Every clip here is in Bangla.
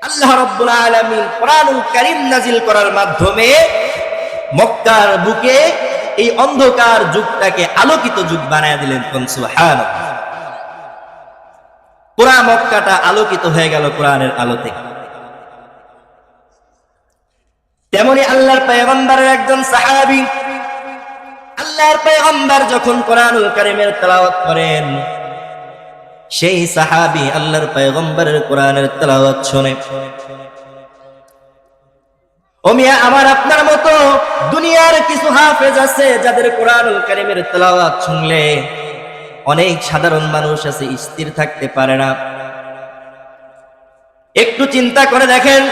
আল্লাহ রাব্বুল আলামিন কোরআনুল কারীম নাজিল করার মাধ্যমে মক্কার বুকে এই অন্ধকার যুগটাকে আলোকিত যুগ বানায় দিলেন। সুবহানাল্লাহ। পুরা মক্কাটা আলোকিত হয়ে গেল কোরআনের আলোতে। তেমনি আল্লাহর পয়গম্বরের একজন সাহাবী, আল্লাহর পয়গম্বর যখন কোরআনুল কারীমের তেলাওয়াত করেন, সেই সাহাবী আল্লাহর পয়গম্বরের কোরআনের তেলাওয়াত শুনে, ও মিয়া, আমার আপনার মতো দুনিয়ার কিছু হাফেজ আছে যাদের কোরআনুল কারীমের তেলাওয়াত শুনলে অনেক সাধারণ মানুষ আছে স্থির থাকতে পারে না। একটু চিন্তা করে দেখেন,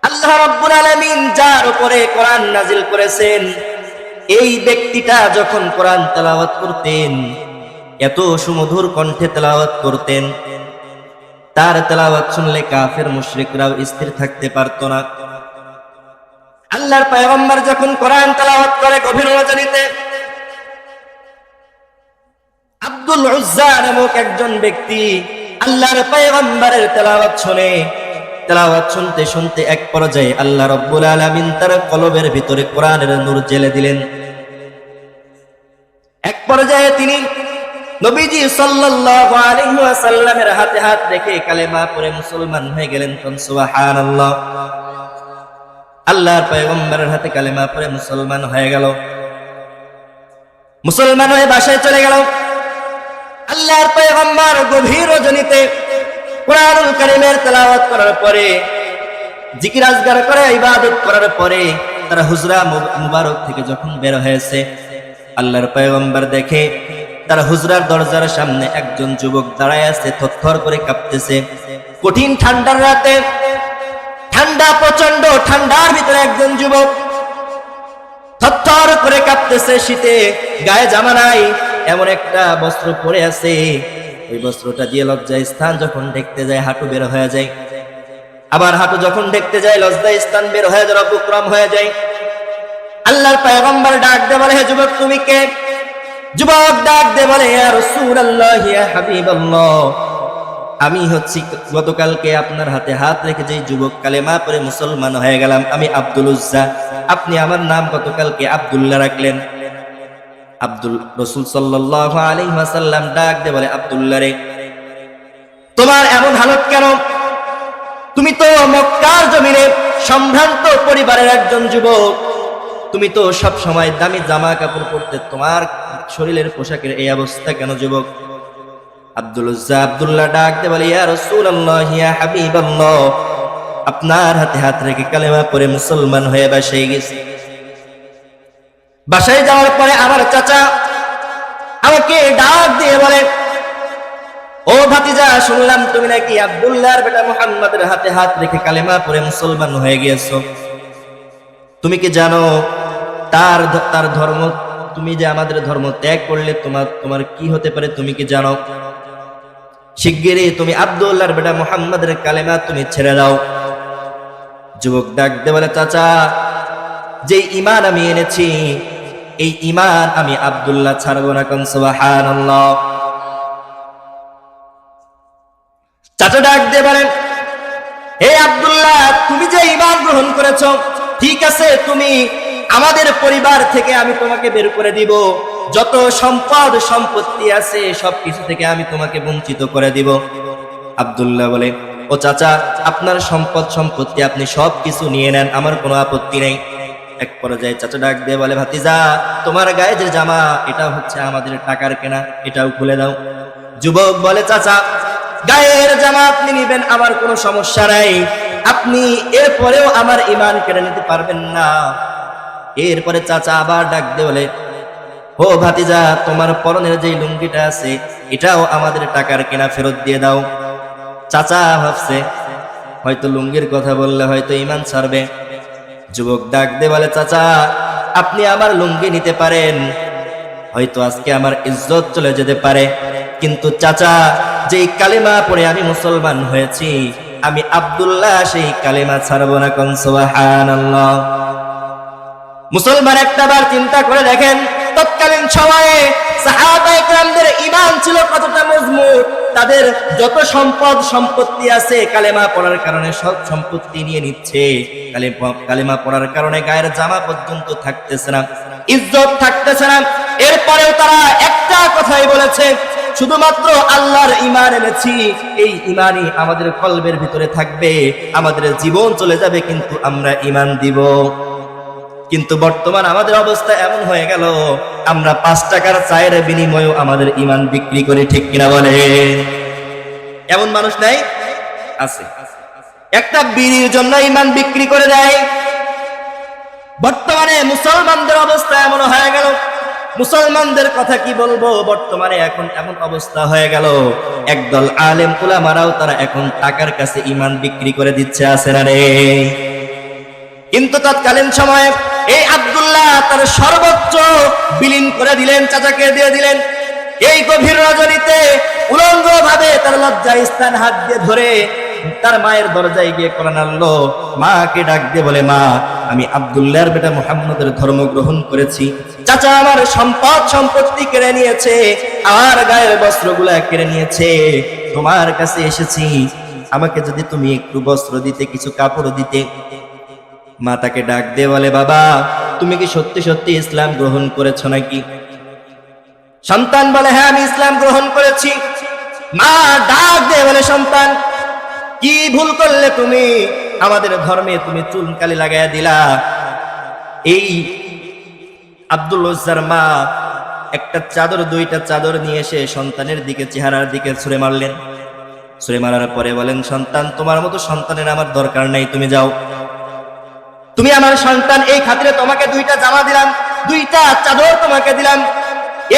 আল্লাহ রাব্বুল আলামিন যার উপরে কোরআন নাজিল করেছেন, এই ব্যক্তিটা যখন কোরআন তেলাওয়াত করতেন, এত সুমধুর কণ্ঠে তেলাওয়াত করতেন, তার তেলাওয়াত শুনলে কাফের মুশরিকরাও স্থির থাকতে পারত না। আল্লাহর পয়গম্বর যখন কোরআন তেলাওয়াত করে গভীর রজনীতে, আব্দুল উজ্জা নামক একজন ব্যক্তি আল্লাহর পয়গম্বরের তেলাওয়াত শুনে, তেলাওয়াত শুনতে শুনতে এক পর্যায়ে আল্লাহ রাব্বুল আলামিন তার কলবের ভিতরে কোরআনের নূর জ্বেলে দিলেন। এক পর্যায়ে তিনি নবীজি সাল্লাল্লাহু আলাইহি ওয়াসাল্লামের হাতে হাত রেখে কালেমা পড়ে মুসলমান হয়ে গেলেন। সুবহানাল্লাহ। আল্লাহর পয়গম্বরের হাতে কালেমা পড়ে মুসলমান হয়ে গেল। মুসলমান হয়ে বাসায় চলে গেল। আল্লাহর পয়গম্বর গভীর রজনীতে কোরআনুল কারীমের তেলাওয়াত করার পরে, জিকির আজগার করে ইবাদত করার পরে তারা হুজরা মুবারক থেকে যখন বের হয়েছে, আল্লাহর পয়গম্বর দেখে তার হুজরার দরজার সামনে একজন যুবক দাঁড়ায় আছে, থরথর করে কাঁপতেছে। কঠিন ঠান্ডার রাতে, ঠান্ডা, প্রচন্ড ঠান্ডার ভিতরে একজন যুবক থরথর করে কাঁপতেছে। শীতে গায়ে জামা নাই, এমন একটা বস্ত্র পরে আছে, ওই বস্ত্রটা দিয়ে লজ্জায় স্থান যখন দেখতে যায় হাঁটু বের হয়ে যায়, আবার হাঁটু যখন দেখতে যায় লজ্জায় স্থান বের হয়ে যায়, অপক্রম হয়ে যায়। আল্লাহর পয়গম্বর ডাক দিয়ে বলে, হে যুবক তুমি কে? যুবক ডাক দিয়ে বলে, ইয়া রাসূলুল্লাহ, ইয়া হাবিবাল্লাহ, আমি হচ্ছি গতকালকে আপনার হাতে হাত রেখে যে যুবক কালেমা পড়ে মুসলমান হয়ে গেলাম, আমি আব্দুল উজ্জা। আপনি আমার নাম গতকালকে আব্দুল্লাহ রাখলেন। আব্দুল রাসূল সাল্লাল্লাহু আলাইহি ওয়াসাল্লাম ডাক দিয়ে বলে, আব্দুল্লাহ রে, তোমার এমন হালত কেন? তুমি তো মক্কার জমিনে সম্ভ্রান্ত পরিবারের একজন যুবক, তুমি তো সব সময় দামি জামা কাপড় পরতে, তোমার শরীরের পোশাকের এই অবস্থা কেন যুবক? আব্দুল উজ্জা আব্দুল্লাহ ডাক দিয়ে বলে, ইয়া রাসূলুল্লাহ, ইয়া হাবিবাল্লাহ, আপনার হাতে হাত রেখে কালেমা পড়ে মুসলমান হয়ে বাসায় গেছি। বাসায় যাওয়ার পরে আমার চাচা আমাকে ডাক দিয়ে বলে, ও ভাতিজা, শুনলাম তুমি নাকি আব্দুল্লাহর বেটা মুহাম্মাদের হাতে হাত রেখে কালেমা পড়ে মুসলমান হয়ে গিয়েছো। তুমি কি জানো তার ধর্ম, তুমি যে আমাদের ধর্ম ত্যাগ করলে তোমার কি হতে পারে তুমি কি জানো? শিগগিরই তুমি আব্দুল্লাহর বেটা মুহাম্মাদের কালেমা তুমি ছেড়ে দাও। যুবক ডাক দিয়ে বলে, চাচা, যে ঈমান আমি এনেছি এই ঈমান আমি আব্দুল্লাহ ছাড়বো না। কোন সুবহানাল্লাহ। চাচা ডাক দিয়ে বলেন, হে আব্দুল্লাহ, তুমি যে ঈমান গ্রহণ করেছো, ঠিক আছে, তুমি আমাদের পরিবার থেকে আমি তোমাকে বের করে দিব, যত সম্পদ সম্পত্তি আছে সবকিছু থেকে আমি তোমাকে বঞ্চিত করে দিব। আব্দুল্লাহ বলে, ও চাচা, আপনার সম্পদ সম্পত্তি আপনি সবকিছু নিয়ে নেন, আমার কোনো আপত্তি নেই। এক পর্যায়ে চাচা ডাক দিয়ে বলে, ভাতিজা, তোমার গায়ে যে জামা, এটা হচ্ছে আমাদের টাকার কেনা, এটাও খুলে দাও। যুবক বলে, চাচা, গায়ের জামা আপনি নিবেন, আমার কোনো সমস্যা নাই, আপনি এরপরেও আমার ঈমান কেড়ে নিতে পারবেন না। এরপরে চাচা আবার ডাক দিয়ে বলে, ও ভাতিজা, তোমার পরনের যে লুঙ্গিটা আছে এটাও আমাদের টাকার কেনা, ফেরত দিয়ে দাও। চাচা ভাবছে হয়তো লুঙ্গির কথা বললে হয়তো ঈমান ছাড়বে। যুবক ডাক দিয়ে বলে, চাচা, আপনি আমার লুঙ্গি নিতে পারেন, হয়তো আজকে আমার ইজ্জত চলে যেতে পারে, কিন্তু চাচা, যেই কালেমা পড়ে আমি মুসলমান হয়েছি, আমি আব্দুল্লাহ সেই কালেমা ছাড়বো না। কোন সুবহানাল্লাহ। মুসলমান একটাবার চিন্তা করে দেখেন, তৎকালীন সময়ে সাহাবায়ে কেরামদের ঈমান ছিল কতটা মজবুত, তাদের যত সম্পদ সম্পত্তি আছে কালেমা পড়ার কারণে সব সম্পত্তি নিয়ে নিচ্ছে, কালেমা পড়ার কারণে গায়ের জামা পর্যন্ত থাকতেছে না, ইজ্জত থাকতেছে না। এরপরেও তারা একটা কথাই বলেছে, শুধুমাত্র আল্লাহর ঈমান এনেছি, এই ঈমানই আমাদের কলবের ভিতরে থাকবে, আমাদের জীবন চলে যাবে কিন্তু আমরা ঈমান দিব। কিন্তু বর্তমান আমাদের অবস্থা এমন হয়ে গেল, আমরা 5 টাকার চায়ের বিনিময়েও আমাদের ঈমান বিক্রি করে, ঠিক কিনা বলে? এমন মানুষ নাই? আছে। একটা বিড়ির জন্য ঈমান বিক্রি করে দেয়। বর্তমানে মুসলমানদের অবস্থা এমন হয়ে গেল, মুসলমানদের কথা কি বলবো, বর্তমানে এখন এমন অবস্থা হয়ে গেল, একদল আলেম উলামারাও তারা এখন টাকার কাছে ঈমান বিক্রি করে দিচ্ছে, আছে না রে? কিন্তু তৎকালীন সময়ে এই আব্দুল্লাহ তার সর্বোচ্চ বিলীন করে দিলেন, চাচাকে দিয়ে দিলেন। এই গভীর রজনীতে উলঙ্গ ভাবে তার লজ্জা স্থান হাত দিয়ে ধরে তার মায়ের দরজায় গিয়ে কোরআন আনলো, মাকে ডাক দিয়ে বলে, মা আমি আব্দুল্লাহর বেটা মুহাম্মদের ধর্ম গ্রহণ করেছি, চাচা আমার সম্পদ সম্পত্তি কেড়ে নিয়েছে, আমার গায়ের বস্ত্রগুলা কেড়ে নিয়েছে, তোমার কাছে এসেছি, আমাকে যদি তুমি একটু বস্ত্র দিতে, কিছু কাপড় দিতে। মা তাকে ডাক দিয়ে বলে, বাবা তুমি কি সত্যি সত্যি ইসলাম গ্রহণ করেছো নাকি? সন্তান বলে, হ্যাঁ আমি ইসলাম গ্রহণ করেছি। মা ডাক দিয়ে বলে, সন্তান কি ভুল করলে তুমি, আমাদের ধর্মে তুমি চুনকালি লাগাইয়া দিলা। এই আব্দুল উজ্জার মা একটা চাদর, 2টা চাদর নিয়ে এসে সন্তানের দিকে, চেহারার দিকে ছুঁড়ে মারলেন। ছুঁড়ে মারার পরে বলেন, সন্তান তোমার মতো সন্তানের আমার দরকার নাই, তুমি যাও, তুমি আমার সন্তান, এই খাতিরে তোমাকে 2টা জামা দিলাম, 2টা চাদর তোমাকে দিলাম,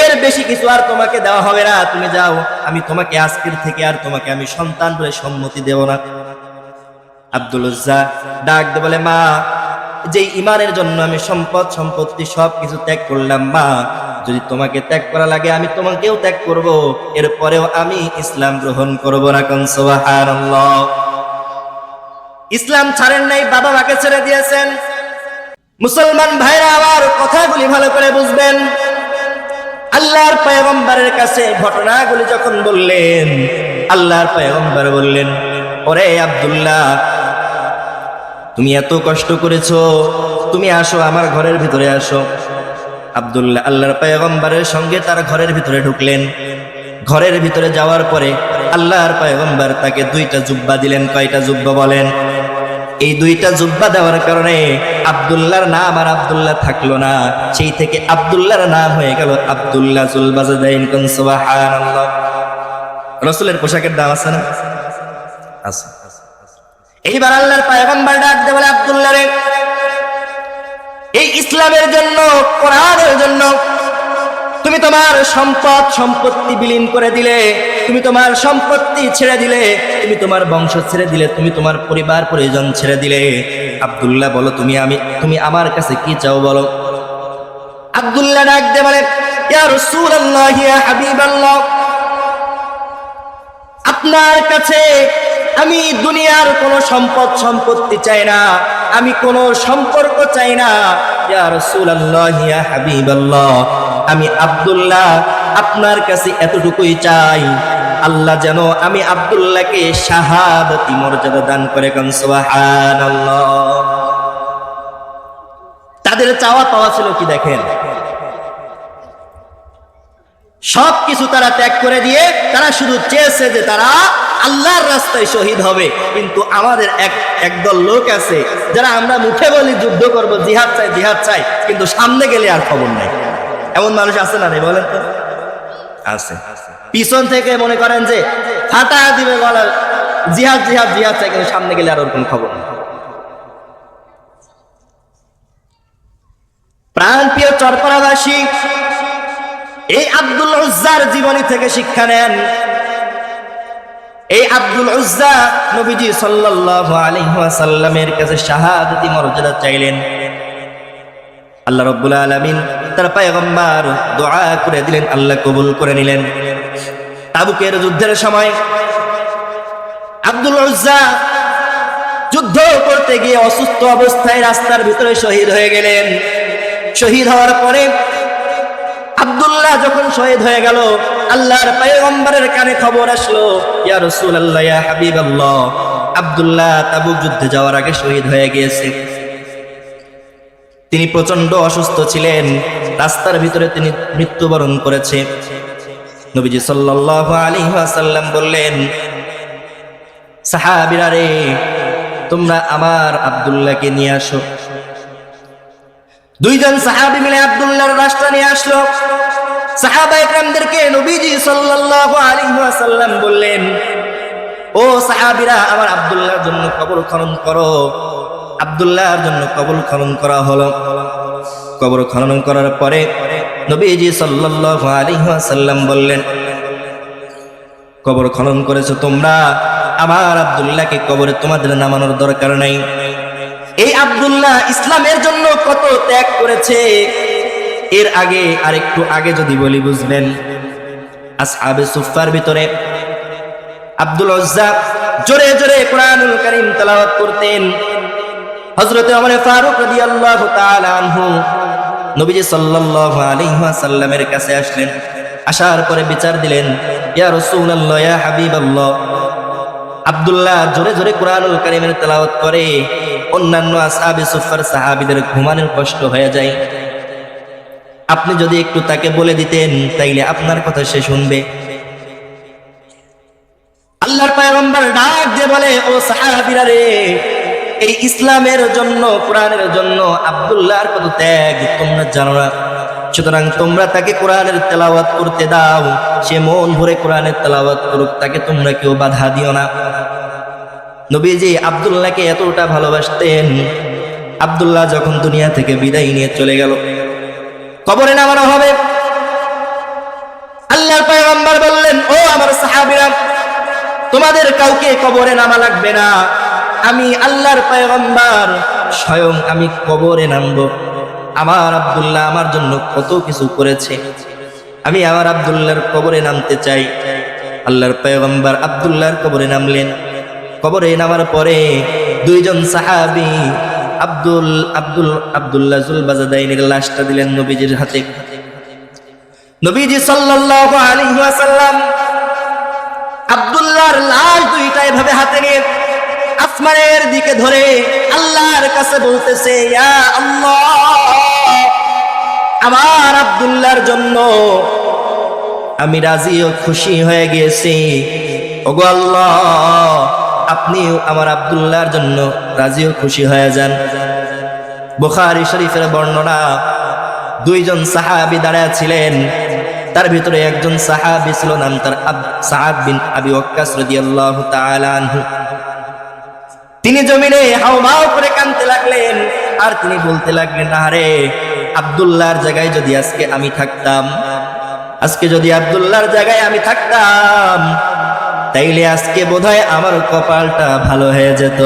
এর বেশি কিছু আর তোমাকে দেওয়া হবে না, তুমি যাও, আমি তোমাকে আজকের থেকে আর তোমাকে আমি সন্তান বলে সম্মতি দেব না। আব্দুল উজ্জা ডাক দিয়ে বলে, মা যে ঈমানের জন্য আমি সম্পদ সম্পত্তি সবকিছু ত্যাগ করলাম, মা যদি তোমাকে ত্যাগ করা লাগে আমি তোমাকেও ত্যাগ করব, এরপরেও আমি ইসলাম গ্রহণ করব না। কোন সুবহানাল্লাহ। ইসলাম ছাড়েন নাই, বাবা মাকে ছেড়ে দিয়েছেন। মুসলমান ভাইরা আমার কথাগুলি ভালো করে বুঝবেন। আল্লাহর পয়গম্বরের কাছে ঘটনাগুলি যখন বললেন, আল্লাহর পয়গম্বর বললেন, ওরে আব্দুল্লাহ তুমি এত কষ্ট করেছো, তুমি আসো আমার ঘরের ভিতরে আসো। আব্দুল্লাহ আল্লাহর পয়গম্বরের সঙ্গে তার ঘরের ভিতরে ঢুকলেন। ঘরের ভিতরে যাওয়ার পরে আল্লাহর পয়গম্বর তাকে 2টা জুব্বা দিলেন। কয়টা জুব্বা বলেন? এই 2টা জুব্বা দেওয়ার কারণে আব্দুল্লাহর নাম আর আব্দুল্লাহ থাকলো না, সেই থেকে আব্দুল্লাহর নাম হয়ে গেল আব্দুল্লাহ জুল বাজাদাইন। কোন সুবহানাল্লাহ। রাসূলের পোশাকের দাম আছে না? আছে। এইবার আল্লাহর পয়গম্বর ডাক দিয়ে বলে, আব্দুল্লাহ রে, এই ইসলামের জন্য, কোরআনের জন্য তুমি তোমার সম্পদ সম্পত্তি বিলীন করে দিলে, তুমি তোমার সম্পত্তি ছেড়ে দিলে, তুমি তোমার বংশ ছেড়ে দিলে, তুমি তোমার পরিবার পরিজন ছেড়ে দিলে। আব্দুল্লাহ বলো তুমি আমার কাছে কি চাও বলো। আব্দুল্লাহ ডাক দিয়ে বলে, ইয়া রাসূলুল্লাহ, ইয়া হাবিবাল্লাহ, আপনার কাছে আমি দুনিয়ার কোনো সম্পদ সম্পত্তি চাই না, আমি কোনো সম্পর্ক চাই না। ইয়া রাসূলুল্লাহ, ইয়া হাবিবাল্লাহ, আমি আব্দুল্লাহ আপনার কাছে এতটুকুই চাই, আল্লাহ যেন আমি আব্দুল্লাহকে শাহাদাতি মর্যাদা দান করে। কোন সুবহানাল্লাহ। তাদের চাওয়া পাওয়া ছিল কি দেখেন, সবকিছু তারা ত্যাগ করে দিয়ে তারা শুধু চেয়েছে যে তারা আল্লাহর রাস্তায় শহীদ হবে। কিন্তু আমাদের একদল লোক আছে যারা আমরা মুখে বলি যুদ্ধ করব, জিহাদ চাই জিহাদ চাই, কিন্তু সামনে গেলে আর খবর নাই। এমন মানুষ আছে না রে? বলেন তো। আছে। পিছন থেকে মনে করেন যে ফাটা দিবে গলা, জিহাদ জিহাদ জিহাদ চাই, কিন্তু সামনে গেলে আর ওর কোনো খবর নেই। প্রাণ প্রিয় চরপাড়াবাসী, এই আব্দুল উজ্জার জীবনী থেকে শিক্ষা নেন। এই আব্দুল উজ্জা নবীজি সাল্লাল্লাহু আলাইহি ওয়াসাল্লামের কাছে শাহাদাতি মর্যাদা চাইলেন। আল্লাহ রাব্বুল আলামিন তার পয়গম্বর দোয়া করে দিলেন, আল্লাহ কবুল করে নিলেন। তাবুকের যুদ্ধের সময় আব্দুল উজ্জা যুদ্ধ করতে গিয়ে অসুস্থ অবস্থায় রাস্তার ভিতরে শহীদ হয়ে গেলেন। শহীদ হওয়ার পরে আব্দুল্লাহ যখন শহীদ হয়ে গেল, আল্লাহর পয়গম্বরের কানে খবর আসলো, ইয়া রাসূলুল্লাহ, ইয়া হাবিবাল্লাহ, আব্দুল্লাহ তাবুক যুদ্ধে যাওয়ার আগে শহীদ হয়ে গিয়েছে। তিনি প্রচন্ড অসুস্থ ছিলেন, রাস্তার ভিতরে তিনি মৃত্যুবরণ করেছে। নবীজি সাল্লাল্লাহু আলাইহি ওয়াসাল্লাম বললেন, সাহাবীরা রে, তোমরা আমার আব্দুল্লাহকে নিয়ে আসো। দুইজন সাহাবী মিলে আব্দুল্লাহর লাশটা নিয়ে আসলো। সাহাবা ইকরামদেরকে নবীজি সাল্লাল্লাহু আলাইহি ওয়াসাল্লাম বললেন, ও সাহাবীরা, আমার আব্দুল্লাহর জন্য কবর খনন করো। আব্দুল্লাহর জন্য কবর খনন করা হলো। কবর খনন করার পরে নবীজি সাল্লাল্লাহু আলাইহি ওয়াসাল্লাম বললেন, কবর খনন করেছো তোমরা, আমার আব্দুল্লাহকে কবরে তোমাদের নামানোর দরকার নাই। এই আব্দুল্লাহ ইসলামের জন্য কত ত্যাগ করেছে। এর আগে, আরেকটু আগে যদি বলি বুঝবেন, আসহাবে সুফফার ভিতরে আব্দুল উজ্জা জোরে জোরে কোরআনুল কারীম তেলাওয়াত করতেন। হযরত ওমর ফারুক রাদিয়াল্লাহু তাআলা আনহু নবীজি সাল্লাল্লাহু আলাইহি ওয়াসাল্লামের কাছে আসলেন। আসার পরে বিচার দিলেন, ইয়া রাসূলুল্লাহ, ইয়া হাবিবাল্লাহ, আব্দুল্লাহ জোরে জোরে কোরআনুল কারীমের তেলাওয়াত করে, অন্যান্য আসহাবে সুফফার সাহাবীদের ঘুমানোর কষ্ট হয়ে যায়। আপনি যদি একটু তাকে বলে দিতেন, তাইলে আপনার কথা সে শুনবে। আল্লাহর পয়গম্বর ডাক দিয়ে বলে, ও সাহাবীরা রে, এই ইসলামের জন্য, কোরআনের জন্য আব্দুল্লাহর কত ত্যাগ তোমরা জানো না। সুতরাং তোমরা তাকে কোরআনের তেলাওয়াত করতে দাও, সে মন ভরে কোরআনের তেলাওয়াত করুক, তাকে তোমরা কেউ বাধা দিও না। নবীজি আব্দুল্লাহকে এতটা ভালোবাসতেন। আব্দুল্লাহ যখন দুনিয়া থেকে বিদায় নিয়ে চলে গেল, কবরে নামানো হবে। আল্লাহর পয়গম্বর বললেন, ও আমার সাহাবীরা, তোমাদের কাউকে কবরে নামা লাগবে না। আমি আল্লাহর পয়গম্বর স্বয়ং আমি কবরে নামবো। আমার আব্দুল্লাহ আমার জন্য কত কিছু করেছে, আমি আমার আব্দুল্লাহর কবরে নামতে চাই। আল্লাহর পয়গম্বর আব্দুল্লাহর কবরে নামলেন। কবরে নামার পরে দুইজন সাহাবী আব্দুল্লাহ জুলবাজাদাইনের লাশটা দিলেন নবীজির হাতে। নবীজি সাল্লাল্লাহু আলাইহি ওয়াসাল্লাম আব্দুল্লাহর লাশ দুইটা এভাবে হাতে নিয়ে আসমানের দিকে ধরে আল্লাহর কাছে বলতেছে, ইয়া আল্লাহ, আমার আব্দুল্লাহর জন্য আমি রাজি ও খুশি হয়ে গেছি। ওগো আল্লাহ, আপনিও আমার আব্দুল্লাহর জন্য রাজি ও খুশি হয়ে যান। বুখারী শরীফের বর্ণনা, দুইজন সাহাবী দাঁড়ায় ছিলেন, তার ভিতরে একজন সাহাবী ছিল, নাম তার সাআদ বিন আবি ওয়াক্কাস রাদিয়াল্লাহু তাআলা আনহু। তিনি জমিনে হাওমাও করে কাঁদতে লাগলেন, আর তিনি বলতে লাগলেন, আরে আব্দুল্লাহর জায়গায় যদি আজকে আমি থাকতাম, আজকে যদি আব্দুল্লাহর জায়গায় আমি থাকতাম, তাইলে আজকে বোধহয় আমার কপালটা ভালো হয়ে যেত।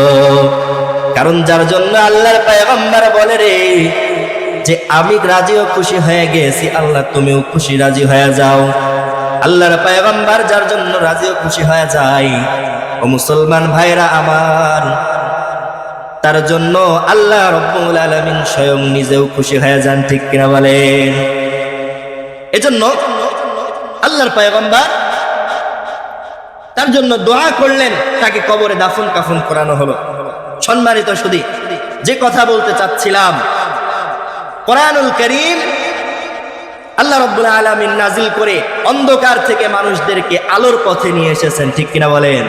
কারণ যার জন্য আল্লাহর পয়গম্বর বলে রে, যে আমি রাজি ও খুশি হয়ে গেছি, আল্লাহ তুমিও খুশি রাজি হয়ে যাও। আল্লাহর পয়গম্বর যার জন্য রাজি ও খুশি হয়ে যায়, ও মুসলমান ভাইরা আমার, তার জন্য আল্লাহ রাব্বুল আলামিন স্বয়ং নিজেও খুশি হয়ে যান, ঠিক কিনা বলেন? এজন্য আল্লাহর পয়গম্বর তার জন্য দোয়া করলেন, তাকে কবরে দাফন কাফন করানো হলো। সম্মানিত সুধী, যে কথা বলতে চাচ্ছিলাম, কোরআনুল কারীম আল্লাহ রাব্বুল আলামিন নাজিল করে অন্ধকার থেকে মানুষদেরকে আলোর পথে নিয়ে এসেছেন, ঠিক কিনা বলেন?